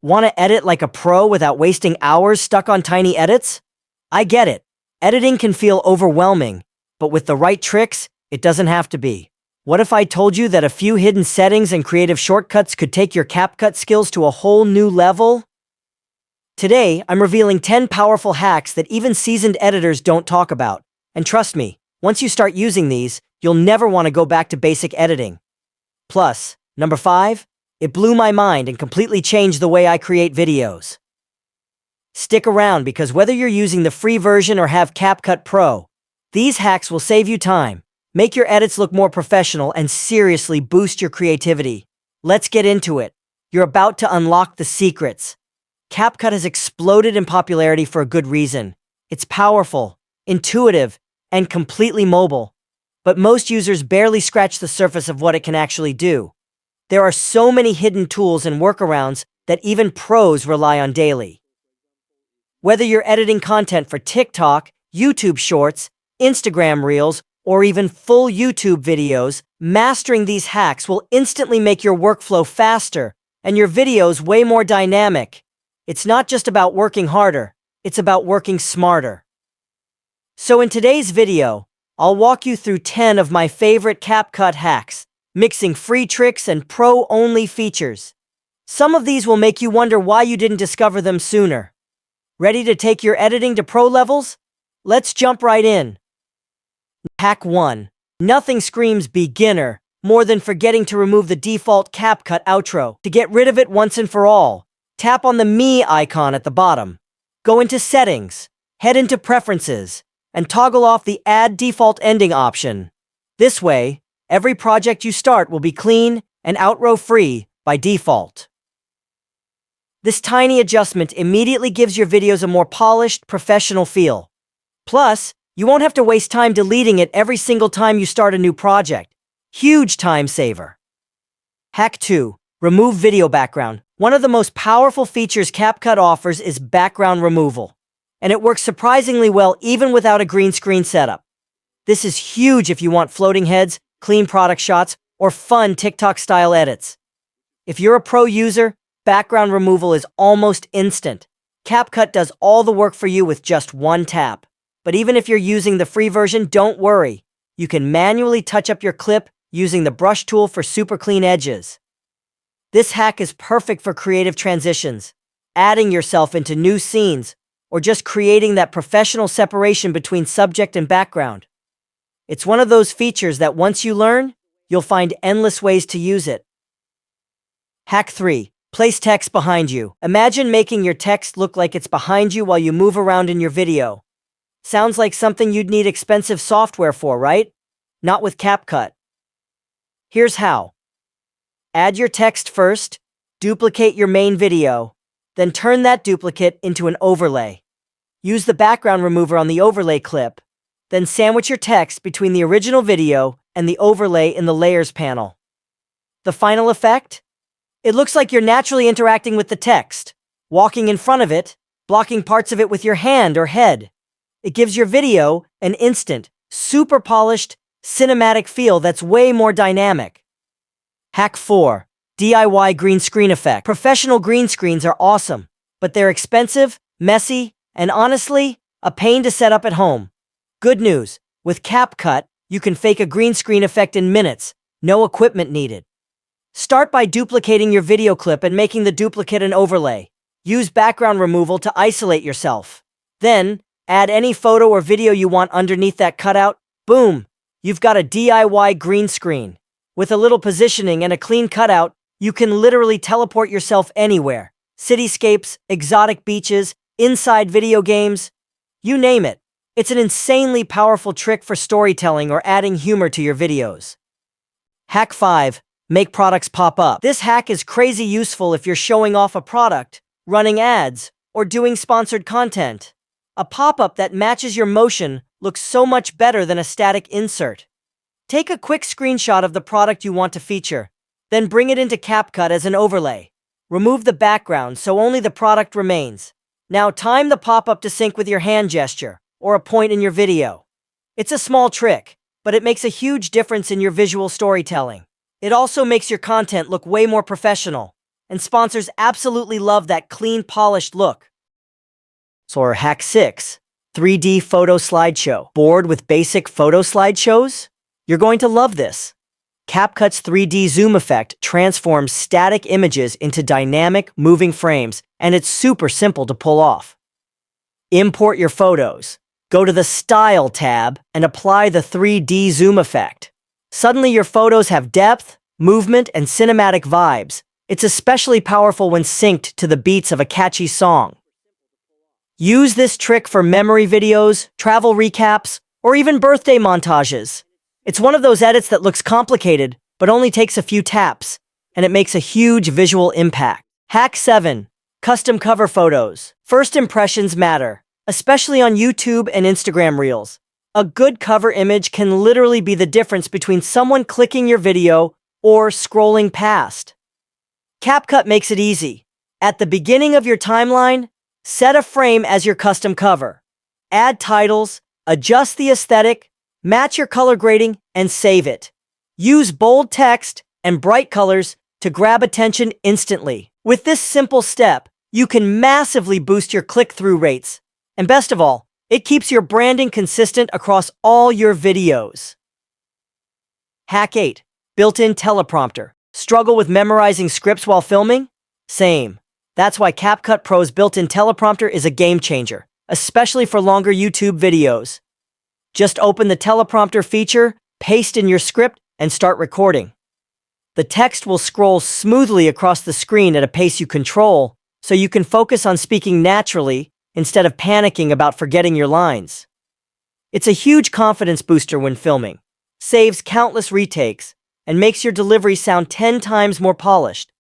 Want to edit like a pro without wasting hours stuck on tiny edits? I get it. Editing can feel overwhelming, but with the right tricks, it doesn't have to be. What if I told you that a few hidden settings and creative shortcuts could take your CapCut skills to a whole new level? Today, I'm revealing 10 powerful hacks that even seasoned editors don't talk about. And trust me, once you start using these, you'll never want to go back to basic editing. Plus, number 5, it blew my mind and completely changed the way I create videos. Stick around because whether you're using the free version or have CapCut Pro, these hacks will save you time, make your edits look more professional, and seriously boost your creativity. Let's get into it. You're about to unlock the secrets. CapCut has exploded in popularity for a good reason. It's powerful, intuitive, and completely mobile. But most users barely scratch the surface of what it can actually do. There are so many hidden tools and workarounds that even pros rely on daily. Whether you're editing content for TikTok, YouTube Shorts, Instagram Reels, or even full YouTube videos, mastering these hacks will instantly make your workflow faster and your videos way more dynamic. It's not just about working harder, it's about working smarter. So in today's video, I'll walk you through 10 of my favorite CapCut hacks, mixing free tricks and pro-only features. Some of these will make you wonder why you didn't discover them sooner. Ready to take your editing to pro levels? Let's jump right in. Hack 1. Nothing screams beginner more than forgetting to remove the default CapCut outro. To get rid of it once and for all, tap on the Me icon at the bottom. Go into Settings, head into Preferences, and toggle off the Add Default Ending option. This way, every project you start will be clean and outro-free by default. This tiny adjustment immediately gives your videos a more polished, professional feel. Plus, you won't have to waste time deleting it every single time you start a new project. Huge time saver. Hack 2. Remove video background. One of the most powerful features CapCut offers is background removal, and it works surprisingly well even without a green screen setup. This is huge if you want floating heads, clean product shots, or fun TikTok-style edits. If you're a pro user, background removal is almost instant. CapCut does all the work for you with just one tap. But even if you're using the free version, don't worry. You can manually touch up your clip using the brush tool for super clean edges. This hack is perfect for creative transitions, adding yourself into new scenes, or just creating that professional separation between subject and background. It's one of those features that once you learn, you'll find endless ways to use it. Hack 3. Place text behind you. Imagine making your text look like it's behind you while you move around in your video. Sounds like something you'd need expensive software for, right? Not with CapCut. Here's how. Add your text first, duplicate your main video, then turn that duplicate into an overlay. Use the background remover on the overlay clip, then sandwich your text between the original video and the overlay in the Layers panel. The final effect? It looks like you're naturally interacting with the text, walking in front of it, blocking parts of it with your hand or head. It gives your video an instant, super polished, cinematic feel that's way more dynamic. Hack 4. DIY green screen effect. Professional green screens are awesome, but they're expensive, messy, and honestly, a pain to set up at home. Good news, with CapCut, you can fake a green screen effect in minutes, no equipment needed. Start by duplicating your video clip and making the duplicate an overlay. Use background removal to isolate yourself. Then, add any photo or video you want underneath that cutout. Boom! You've got a DIY green screen. With a little positioning and a clean cutout, you can literally teleport yourself anywhere. Cityscapes, exotic beaches, inside video games, you name it. It's an insanely powerful trick for storytelling or adding humor to your videos. Hack 5. Make products pop up. This hack is crazy useful if you're showing off a product, running ads, or doing sponsored content. A pop-up that matches your motion looks so much better than a static insert. Take a quick screenshot of the product you want to feature, then bring it into CapCut as an overlay. Remove the background so only the product remains. Now time the pop-up to sync with your hand gesture or a point in your video. It's a small trick, but it makes a huge difference in your visual storytelling. It also makes your content look way more professional. and sponsors absolutely love that clean, polished look. Or hack 6, 3D photo slideshow. Bored with basic photo slideshows? You're going to love this. CapCut's 3D zoom effect transforms static images into dynamic, moving frames, and it's super simple to pull off. Import your photos. Go to the Style tab and apply the 3D zoom effect. Suddenly your photos have depth, movement, and cinematic vibes. It's especially powerful when synced to the beats of a catchy song. Use this trick for memory videos, travel recaps, or even birthday montages. It's one of those edits that looks complicated, but only takes a few taps, and it makes a huge visual impact. Hack 7. Custom cover photos. First impressions matter, especially on YouTube and Instagram Reels. A good cover image can literally be the difference between someone clicking your video or scrolling past. CapCut makes it easy. At the beginning of your timeline, set a frame as your custom cover. Add titles, adjust the aesthetic, match your color grading, and save it. Use bold text and bright colors to grab attention instantly. With this simple step, you can massively boost your click-through rates. And best of all, it keeps your branding consistent across all your videos. Hack 8. Built-in teleprompter. Struggle with memorizing scripts while filming? Same. That's why CapCut Pro's built-in teleprompter is a game changer, especially for longer YouTube videos. Just open the teleprompter feature, paste in your script, and start recording. The text will scroll smoothly across the screen at a pace you control, so you can focus on speaking naturally instead of panicking about forgetting your lines. It's a huge confidence booster when filming, saves countless retakes, and makes your delivery sound 10 times more polished.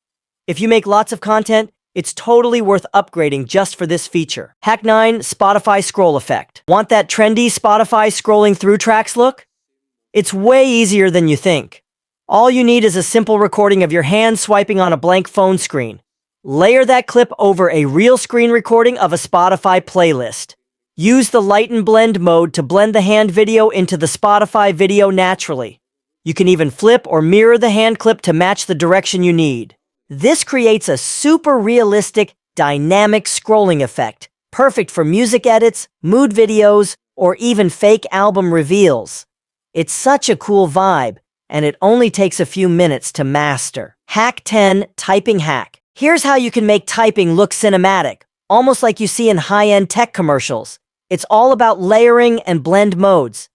If you make lots of content, it's totally worth upgrading just for this feature. Hack 9. Spotify scroll effect. Want that trendy Spotify scrolling through tracks look? It's way easier than you think. All you need is a simple recording of your hand swiping on a blank phone screen. Layer that clip over a real screen recording of a Spotify playlist. Use the light and blend mode to blend the hand video into the Spotify video naturally. You can even flip or mirror the hand clip to match the direction you need. This creates a super realistic, dynamic scrolling effect, perfect for music edits, mood videos, or even fake album reveals. It's such a cool vibe, and it only takes a few minutes to master. Hack 10. Typing hack. Here's how you can make typing look cinematic, almost like you see in high-end tech commercials. It's all about layering and blend modes.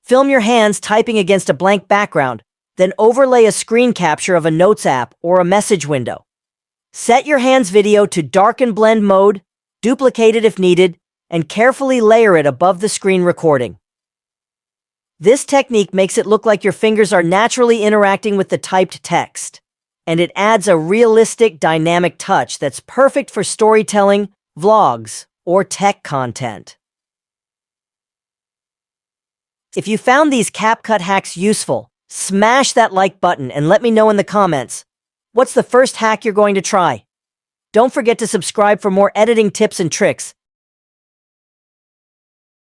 Film your hands typing against a blank background, then overlay a screen capture of a Notes app or a message window. Set your hands video to darken blend mode, duplicate it if needed, and carefully layer it above the screen recording. This technique makes it look like your fingers are naturally interacting with the typed text, and it adds a realistic, dynamic touch that's perfect for storytelling, vlogs, or tech content. If you found these CapCut hacks useful, smash that like button and let me know in the comments, what's the first hack you're going to try? Don't forget to subscribe for more editing tips and tricks,